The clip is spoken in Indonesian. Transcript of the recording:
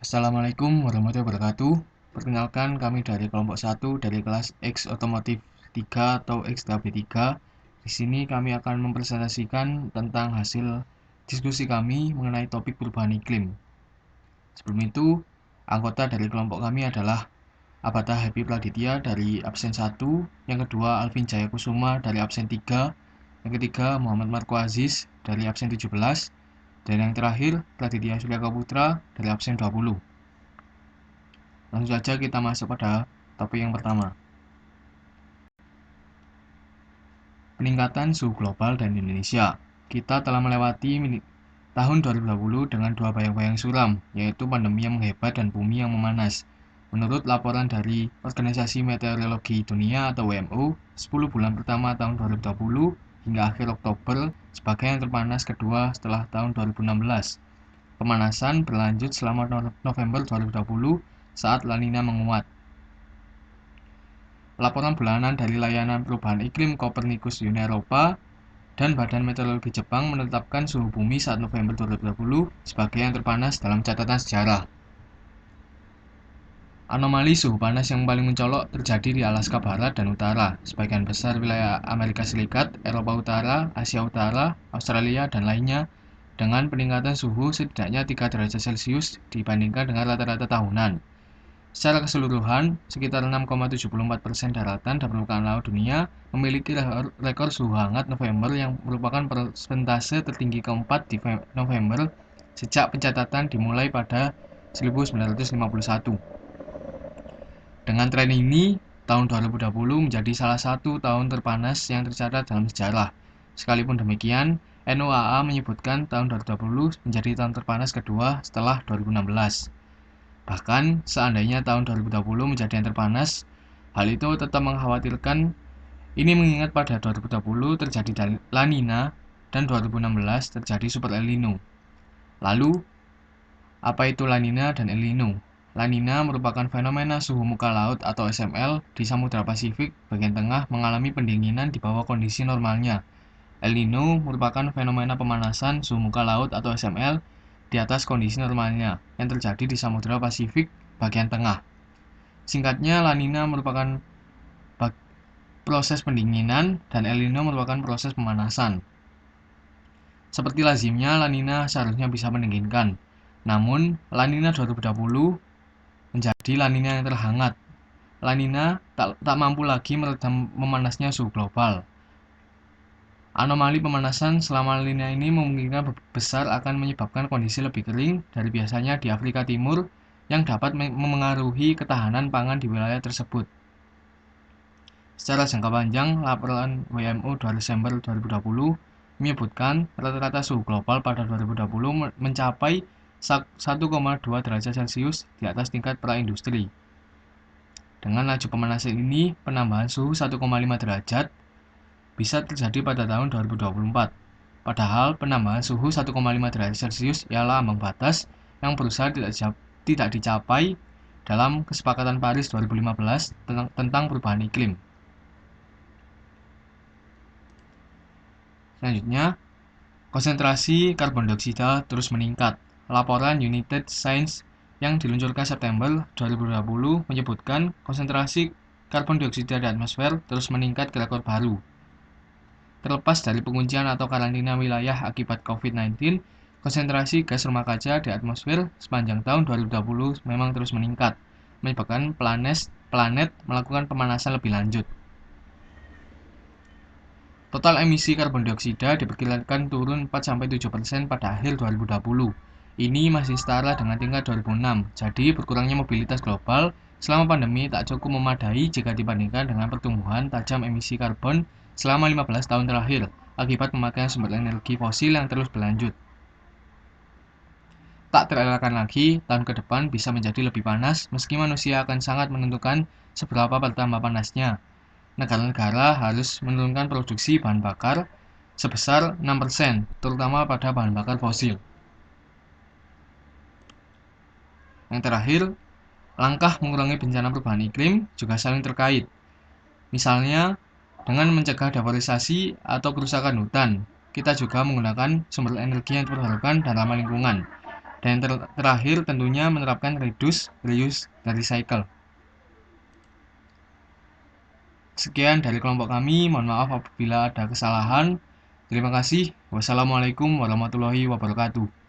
Assalamualaikum warahmatullahi wabarakatuh. Perkenalkan kami dari kelompok 1 dari kelas X Otomotif 3 atau XTB3. Di sini kami akan mempresentasikan tentang hasil diskusi kami mengenai topik perubahan iklim. Sebelum itu, anggota dari kelompok kami adalah Abata Happy Praditya dari absen 1, yang kedua Alvin Jayakusuma dari absen 3, yang ketiga Muhammad Marco Aziz dari absen 17, dan yang terakhir Praditya Surya Putra dari absen 20. Langsung saja kita masuk pada topik yang pertama. Peningkatan suhu global dan Indonesia. Kita telah melewati tahun 2020 dengan dua bayang-bayang suram, yaitu pandemi yang menghebat dan bumi yang memanas. Menurut laporan dari Organisasi Meteorologi Dunia atau WMO, 10 bulan pertama tahun 2020 hingga akhir Oktober sebagai yang terpanas kedua setelah tahun 2016. Pemanasan berlanjut selama November 2020 saat La Nina menguat. Laporan bulanan dari Layanan Perubahan Iklim Copernicus Uni Eropa dan Badan Meteorologi Jepang menetapkan suhu bumi saat November 2020 sebagai yang terpanas dalam catatan sejarah. Anomali suhu panas yang paling mencolok terjadi di Alaska Barat dan Utara, sebagian besar wilayah Amerika Serikat, Eropa Utara, Asia Utara, Australia, dan lainnya, dengan peningkatan suhu setidaknya 3 derajat Celcius dibandingkan dengan rata-rata tahunan. Secara keseluruhan, sekitar 6,74% daratan dan permukaan laut dunia memiliki rekor suhu hangat November yang merupakan persentase tertinggi keempat di November sejak pencatatan dimulai pada 1951. Dengan tren ini, tahun 2020 menjadi salah satu tahun terpanas yang tercatat dalam sejarah. Sekalipun demikian, NOAA menyebutkan tahun 2020 menjadi tahun terpanas kedua setelah 2016. Bahkan, seandainya tahun 2020 menjadi yang terpanas, hal itu tetap mengkhawatirkan. Ini mengingat pada 2020 terjadi La Nina dan 2016 terjadi Super El Nino. Lalu, apa itu La Nina dan El Nino? La Nina merupakan fenomena suhu muka laut atau SML di Samudra Pasifik bagian tengah mengalami pendinginan di bawah kondisi normalnya. El Nino merupakan fenomena pemanasan suhu muka laut atau SML di atas kondisi normalnya yang terjadi di Samudra Pasifik bagian tengah. Singkatnya, La Nina merupakan proses pendinginan dan El Nino merupakan proses pemanasan. Seperti lazimnya, La Nina seharusnya bisa mendinginkan. Namun, La Nina 2020 menjadi La Nina yang terhangat. La Nina tak mampu lagi meredam memanasnya suhu global. Anomali pemanasan selama La Nina ini memungkinkan besar akan menyebabkan kondisi lebih kering dari biasanya di Afrika Timur yang dapat memengaruhi ketahanan pangan di wilayah tersebut. Secara jangka panjang, laporan WMO 2 Desember 2020 menyebutkan rata-rata suhu global pada 2020 mencapai 1,2 derajat Celcius di atas tingkat praindustri. Dengan laju pemanasan ini, penambahan suhu 1,5 derajat bisa terjadi pada tahun 2024. Padahal penambahan suhu 1,5 derajat Celcius ialah ambang batas yang berusaha tidak dicapai dalam Kesepakatan Paris 2015 tentang perubahan iklim. Selanjutnya, konsentrasi karbon dioksida terus meningkat. Laporan United Science yang diluncurkan September 2020 menyebutkan konsentrasi karbon dioksida di atmosfer terus meningkat ke rekor baru. Terlepas dari penguncian atau karantina wilayah akibat COVID-19, konsentrasi gas rumah kaca di atmosfer sepanjang tahun 2020 memang terus meningkat, menyebabkan planet melakukan pemanasan lebih lanjut. Total emisi karbon dioksida diperkirakan turun 4-7% pada akhir 2020. Ini masih setara dengan tingkat 2006, jadi berkurangnya mobilitas global selama pandemi tak cukup memadai jika dibandingkan dengan pertumbuhan tajam emisi karbon selama 15 tahun terakhir akibat pemakaian sumber energi fosil yang terus berlanjut. Tak terelakkan lagi, tahun ke depan bisa menjadi lebih panas meski manusia akan sangat menentukan seberapa bertambah panasnya. Negara-negara harus menurunkan produksi bahan bakar sebesar 6%, terutama pada bahan bakar fosil. Yang terakhir, langkah mengurangi bencana perubahan iklim juga saling terkait. Misalnya, dengan mencegah deforestasi atau kerusakan hutan, kita juga menggunakan sumber energi yang terbarukan dan ramah lingkungan. Dan yang terakhir tentunya menerapkan reduce, reuse, dan recycle. Sekian dari kelompok kami, mohon maaf apabila ada kesalahan. Terima kasih. Wassalamualaikum warahmatullahi wabarakatuh.